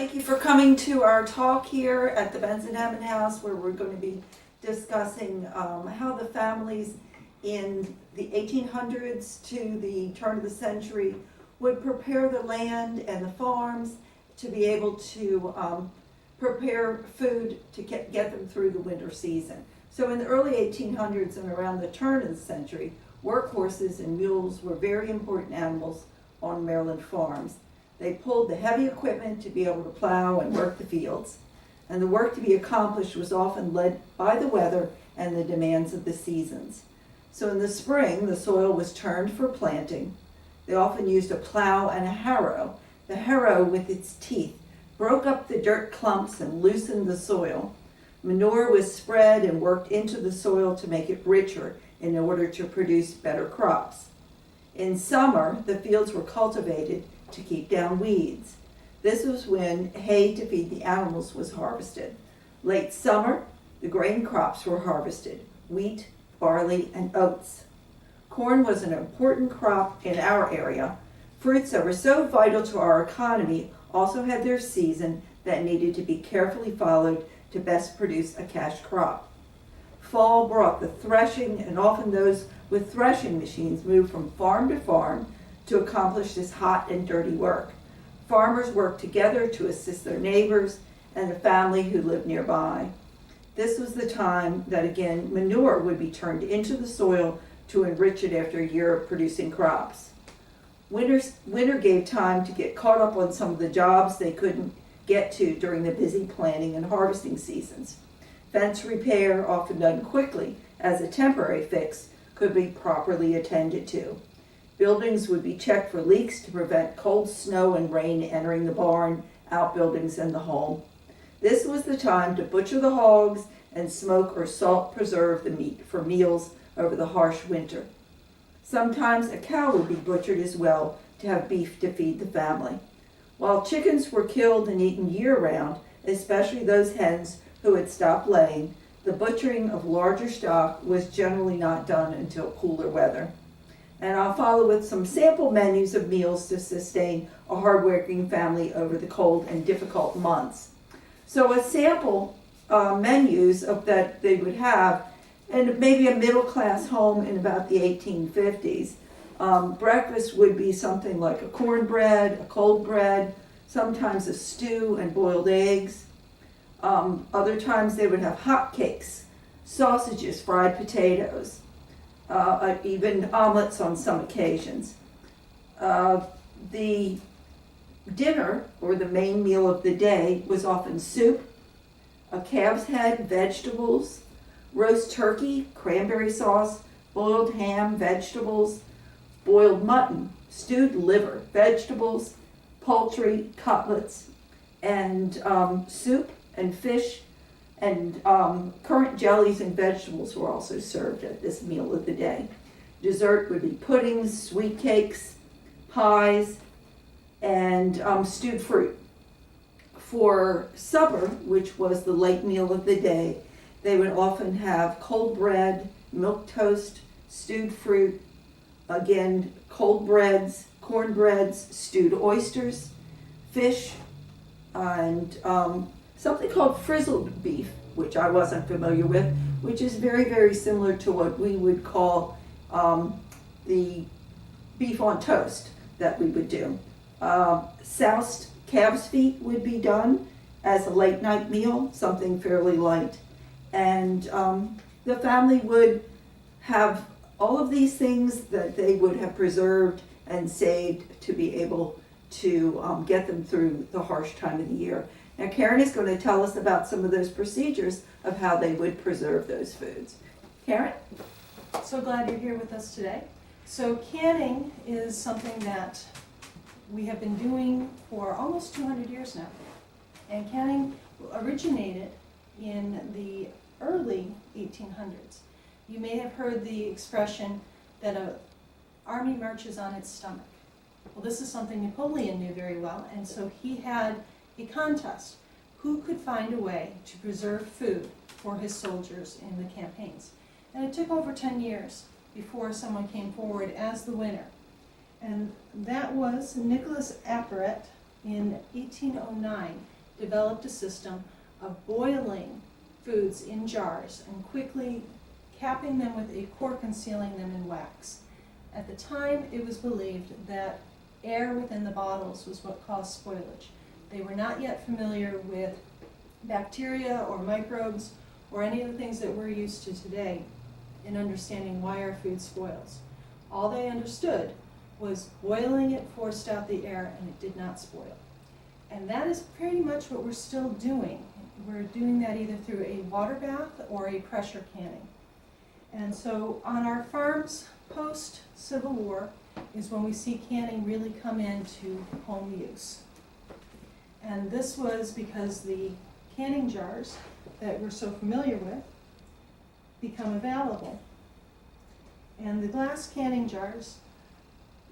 thank you for coming to our talk here at the Benson Hammond House, where we're going to be discussing how the families in the 1800s to the turn of the century would prepare the land and the farms to be able to prepare food to get them through the winter season. So in the early 1800s and around the turn of the century, workhorses and mules were very important animals on Maryland farms. They pulled the heavy equipment to be able to plow and work the fields, and the work to be accomplished was often led by the weather and the demands of the seasons. So in the spring, the soil was turned for planting. They often used a plow and a harrow. The harrow, with its teeth, broke up the dirt clumps and loosened the soil. Manure was spread and worked into the soil to make it richer in order to produce better crops. In summer, the fields were cultivated to keep down weeds. This was when hay to feed the animals was harvested. Late summer, the grain crops were harvested: wheat, barley, and oats. Corn was an important crop in our area. Fruits that were so vital to our economy also had their season that needed to be carefully followed to best produce a cash crop. Fall brought the threshing, and often those with threshing machines moved from farm to farm to accomplish this hot and dirty work. Farmers worked together to assist their neighbors and the family who lived nearby. This was the time that, again, manure would be turned into the soil to enrich it after a year of producing crops. Winter gave time to get caught up on some of the jobs they couldn't get to during the busy planting and harvesting seasons. Fence repair, often done quickly as a temporary fix, could be properly attended to. Buildings would be checked for leaks to prevent cold snow and rain entering the barn, outbuildings, and the home. This was the time to butcher the hogs and smoke or salt preserve the meat for meals over the harsh winter. Sometimes a cow would be butchered as well to have beef to feed the family. While chickens were killed and eaten year-round, especially those hens who had stopped laying, the butchering of larger stock was generally not done until cooler weather. And I'll follow with some sample menus of meals to sustain a hardworking family over the cold and difficult months. So a sample menus of that they would have, and maybe a middle-class home in about the 1850s. Breakfast would be something like a cornbread, a cold bread, sometimes a stew and boiled eggs. Other times they would have hot cakes, sausages, fried potatoes, even omelets on some occasions. The dinner, or the main meal of the day, was often soup, a calf's head, vegetables, roast turkey, cranberry sauce, boiled ham, vegetables, boiled mutton, stewed liver, vegetables, poultry, cutlets, and soup and fish, and currant jellies and vegetables were also served at this meal of the day. Dessert would be puddings, sweet cakes, pies, and stewed fruit. For supper, which was the late meal of the day, they would often have cold bread, milk toast, stewed fruit, again, cold breads, cornbreads, stewed oysters, fish, and something called frizzled beef, which I wasn't familiar with, which is very, very similar to what we would call the beef on toast that we would do. Soused calf's feet would be done as a late night meal, something fairly light. And the family would have all of these things that they would have preserved and saved to be able to get them through the harsh time of the year. Now, Karen is going to tell us about some of those procedures of how they would preserve those foods. Karen? So glad you're here with us today. So canning is something that we have been doing for almost 200 years now. And canning originated in the early 1800s. You may have heard the expression that an army marches on its stomach. Well, this is something Napoleon knew very well, and so he had a contest. Who could find a way to preserve food for his soldiers in the campaigns? And it took over 10 years before someone came forward as the winner. And that was Nicholas Apperet in 1809. developed a system of boiling foods in jars and quickly capping them with a cork and sealing them in wax. At the time, it was believed that air within the bottles was what caused spoilage. They were not yet familiar with bacteria or microbes or any of the things that we're used to today in understanding why our food spoils. All they understood was boiling it forced out the air and it did not spoil. And that is pretty much what we're still doing. We're doing that either through a water bath or a pressure canning. And so on our farms post-Civil War is when we see canning really come into home use. And this was because the canning jars that we're so familiar with become available. And the glass canning jars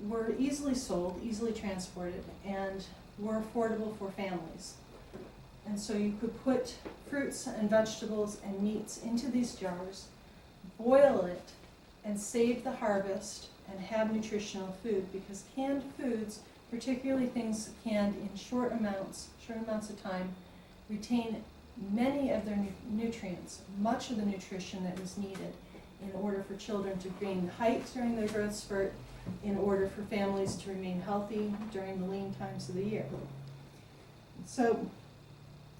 were easily sold, easily transported, and were affordable for families. And so you could put fruits and vegetables and meats into these jars, boil it, and save the harvest and have nutritional food, because canned foods, particularly things canned in short amounts of time, retain many of their nutrients, much of the nutrition that was needed in order for children to gain height during their growth spurt, in order for families to remain healthy during the lean times of the year. So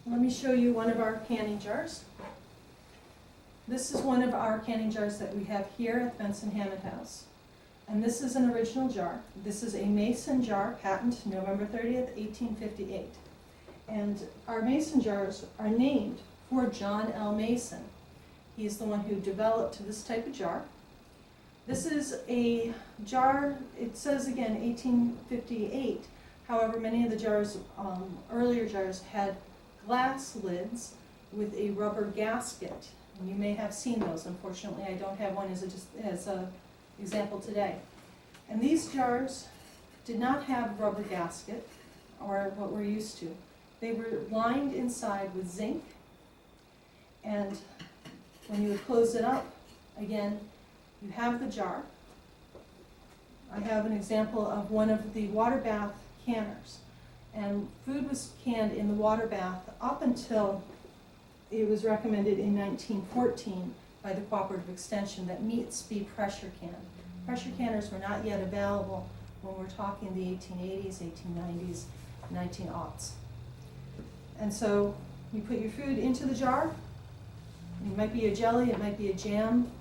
let me show you one of our canning jars. This is one of our canning jars that we have here at the Benson Hammond House. And this is an original jar. This is a mason jar, patent November 30th, 1858. And our mason jars are named for John L. Mason. He's the one who developed this type of jar. This is a jar, it says again 1858. However, many of the jars, earlier jars, had glass lids with a rubber gasket. And you may have seen those. Unfortunately, I don't have one as a example today. And these jars did not have rubber gasket, or what we're used to. They were lined inside with zinc, and when you would close it up, again, you have the jar. I have an example of one of the water bath canners. And food was canned in the water bath up until it was recommended in 1914 by the Cooperative Extension that meats be pressure canned. Pressure canners were not yet available when we're talking the 1880s, 1890s, 1900s. And so you put your food into the jar. It might be a jelly, it might be a jam,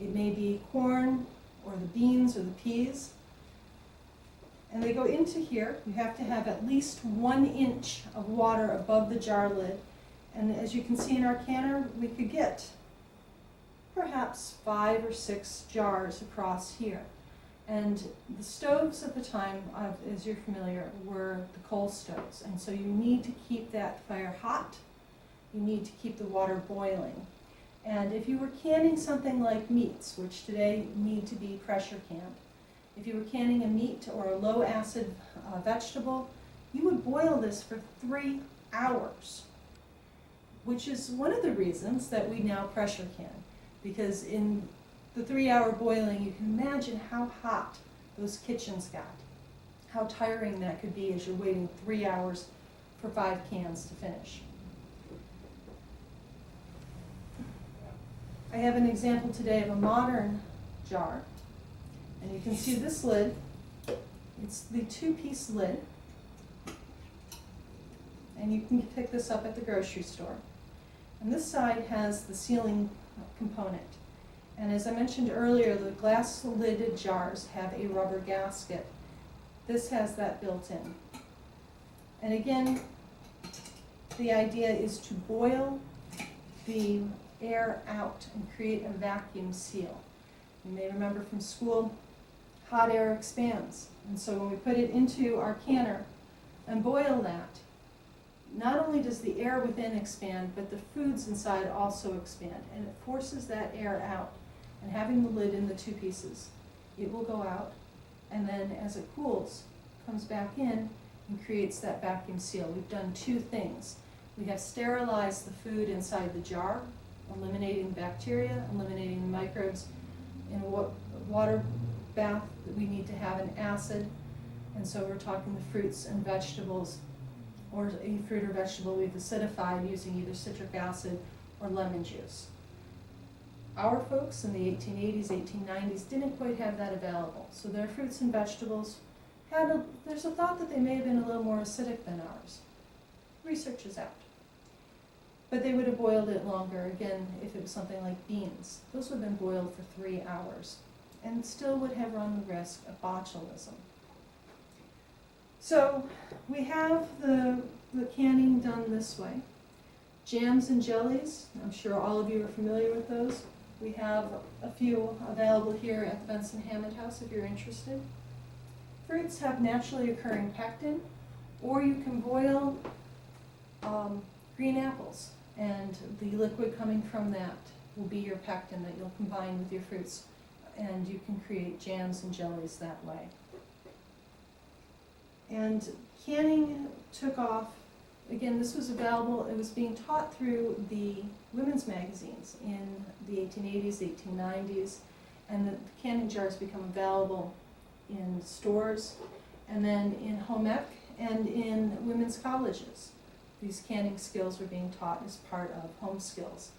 it may be corn or the beans or the peas. And they go into here. You have to have at least 1 inch of water above the jar lid. And as you can see in our canner, we could get perhaps 5 or 6 jars across here. And the stoves at the time, as you're familiar, were the coal stoves. And so you need to keep that fire hot. You need to keep the water boiling. And if you were canning something like meats, which today need to be pressure canned, if you were canning a meat or a low acid vegetable, you would boil this for 3 hours, which is one of the reasons that we now pressure can. Because in the 3-hour boiling, you can imagine how hot those kitchens got, how tiring that could be as you're waiting 3 hours for 5 cans to finish. I have an example today of a modern jar, and you can see this lid. It's the 2-piece lid, and you can pick this up at the grocery store. And this side has the sealing component. And as I mentioned earlier, the glass lidded jars have a rubber gasket. This has that built in. And again, the idea is to boil the air out and create a vacuum seal. You may remember from school, hot air expands. And so when we put it into our canner and boil that, not only does the air within expand, but the foods inside also expand, and it forces that air out. And having the lid in the 2 pieces, it will go out, and then as it cools, comes back in and creates that vacuum seal. We've done 2 things. We have sterilized the food inside the jar, eliminating bacteria, eliminating the microbes. In a water bath, we need to have an acid, and so we're talking the fruits and vegetables or a fruit or vegetable we've acidified using either citric acid or lemon juice. Our folks in the 1880s, 1890s didn't quite have that available, so their fruits and vegetables there's a thought that they may have been a little more acidic than ours. Research is out. But they would have boiled it longer, again, if it was something like beans. Those would have been boiled for 3 hours and still would have run the risk of botulism. So we have the canning done this way. Jams and jellies, I'm sure all of you are familiar with those. We have a few available here at the Benson Hammond House if you're interested. Fruits have naturally occurring pectin, or you can boil green apples, and the liquid coming from that will be your pectin that you'll combine with your fruits, and you can create jams and jellies that way. And canning took off. Again, this was available, it was being taught through the women's magazines in the 1880s, 1890s, and the canning jars become available in stores, and then in home ec and in women's colleges. These canning skills were being taught as part of home skills.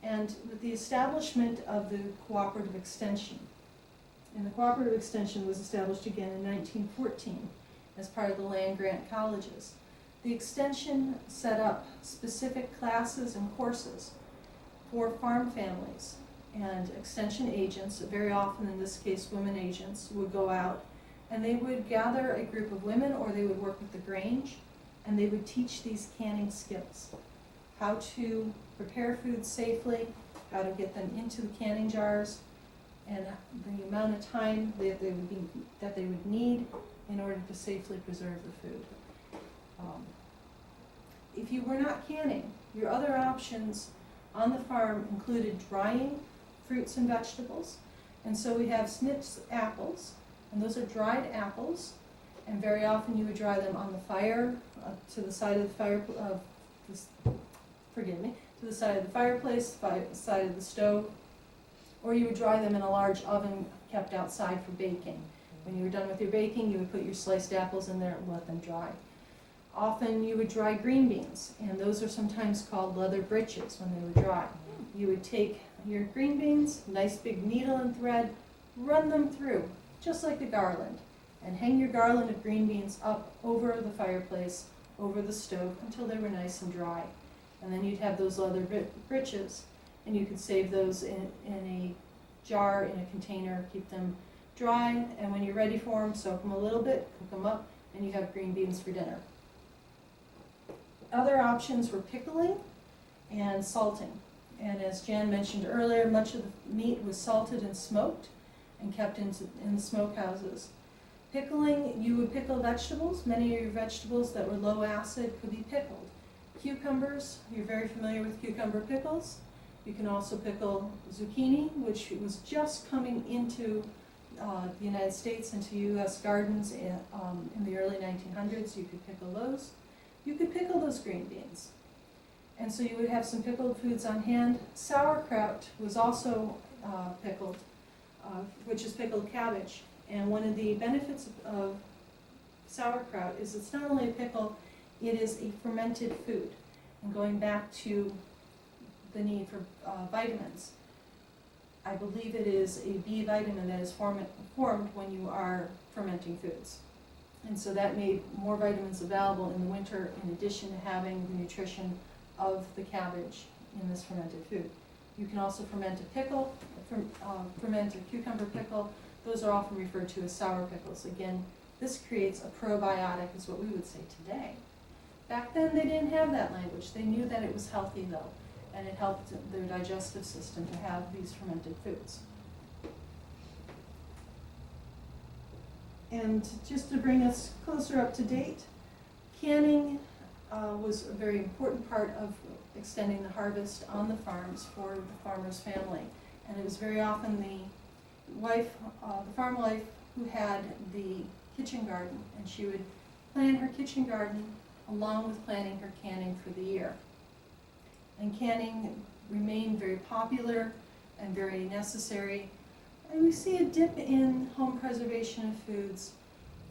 And with the establishment of the cooperative extension, and the cooperative extension was established again in 1914 as part of the land-grant colleges. The extension set up specific classes and courses for farm families, and extension agents, very often in this case women agents, would go out and they would gather a group of women, or they would work with the Grange, and they would teach these canning skills. How to prepare foods safely, how to get them into the canning jars, and the amount of time that they would need in order to safely preserve the food. If you were not canning, your other options on the farm included drying fruits and vegetables. And so we have Smith's apples, and those are dried apples, and very often you would dry them on the fire, to the side of the fire, to the side of the fireplace, side of the stove, or you would dry them in a large oven kept outside for baking. When you were done with your baking, you would put your sliced apples in there and let them dry. Often you would dry green beans, and those are sometimes called leather breeches when they were dry. You would take your green beans, nice big needle and thread, run them through, just like a garland, and hang your garland of green beans up over the fireplace, over the stove, until they were nice and dry. And then you'd have those leather breeches, and you could save those in a jar, in a container, keep them dry, and when you're ready for them, soak them a little bit, cook them up, and you have green beans for dinner. Other options were pickling and salting. And as Jan mentioned earlier, much of the meat was salted and smoked and kept in the smokehouses. Pickling, you would pickle vegetables. Many of your vegetables that were low acid could be pickled. Cucumbers, you're very familiar with cucumber pickles. You can also pickle zucchini, which was just coming into the United States, into U.S. gardens in the early 1900s. You could pickle those. You could pickle those green beans. And so you would have some pickled foods on hand. Sauerkraut was also pickled, which is pickled cabbage. And one of the benefits of sauerkraut is it's not only a pickle, it is a fermented food. And going back to the need for vitamins, I believe it is a B vitamin that is formed when you are fermenting foods. And so that made more vitamins available in the winter, in addition to having the nutrition of the cabbage in this fermented food. You can also ferment a pickle, ferment a cucumber pickle. Those are often referred to as sour pickles. Again, this creates a probiotic, is what we would say today. Back then, they didn't have that language. They knew that it was healthy, though, and it helped their digestive system to have these fermented foods. And just to bring us closer up to date, canning was a very important part of extending the harvest on the farms for the farmer's family. And it was very often the farm wife who had the kitchen garden, and she would plan her kitchen garden along with planning her canning for the year. And canning remained very popular and very necessary. And we see a dip in home preservation of foods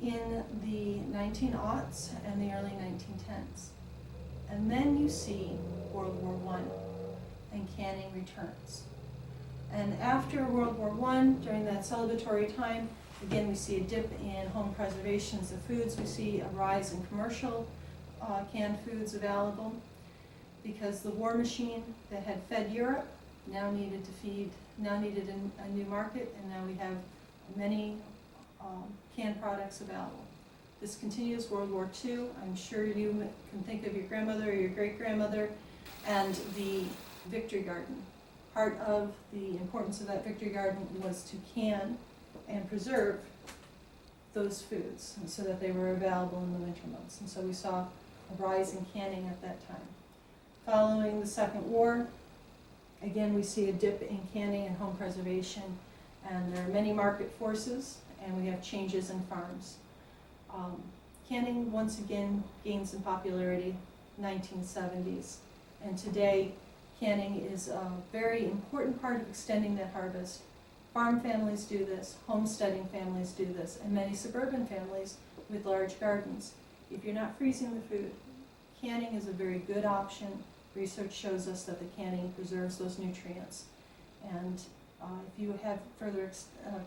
in the 1900s and the early 1910s. And then you see World War I, and canning returns. And after World War I, during that celebratory time, again, we see a dip in home preservations of foods. We see a rise in commercial canned foods available, because the war machine that had fed Europe now needed a new market, and now we have many canned products available. This continues World War II. I'm sure you can think of your grandmother or your great-grandmother and the Victory Garden. Part of the importance of that Victory Garden was to can and preserve those foods, and so that they were available in the winter months. And so we saw a rise in canning at that time. Following the Second War, again, we see a dip in canning and home preservation, and there are many market forces, and we have changes in farms. Canning once again gains in popularity, 1970s, and today canning is a very important part of extending that harvest. Farm families do this, homesteading families do this, and many suburban families with large gardens. If you're not freezing the food, canning is a very good option. Research shows us that the canning preserves those nutrients. And if you have further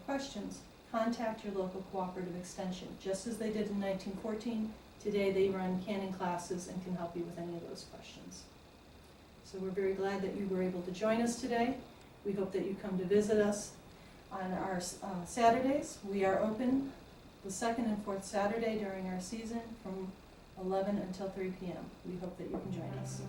questions, contact your local cooperative extension. Just as they did in 1914, today they run canning classes and can help you with any of those questions. So we're very glad that you were able to join us today. We hope that you come to visit us on our Saturdays. We are open the second and fourth Saturday during our season from 11 until 3 p.m. We hope that you can join us.